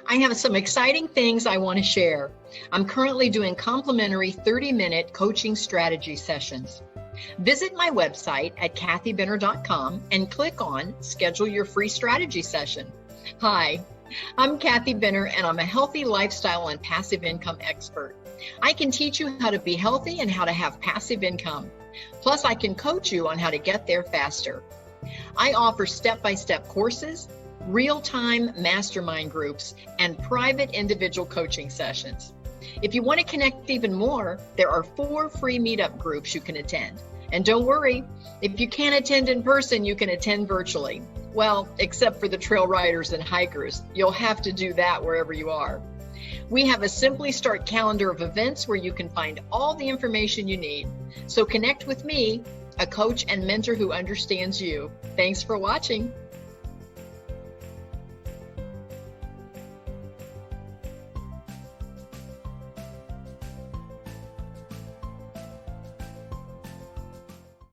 I have some exciting things I want to share. I'm currently doing complimentary 30-minute coaching strategy sessions. Visit my website at kathybenner.com and click on Schedule Your Free Strategy Session. Hi, I'm Kathy Benner, and I'm a healthy lifestyle and passive income expert. I can teach you how to be healthy and how to have passive income. Plus, I can coach you on how to get there faster. I offer step-by-step courses, real-time mastermind groups, and private individual coaching sessions. If you want to connect even more, there are 4 free meetup groups you can attend. And don't worry, if you can't attend in person, you can attend virtually. Well, except for the trail riders and hikers. You'll have to do that wherever you are. We have a Simply Start calendar of events where you can find all the information you need. So connect with me, a coach and mentor who understands you. Thanks for watching.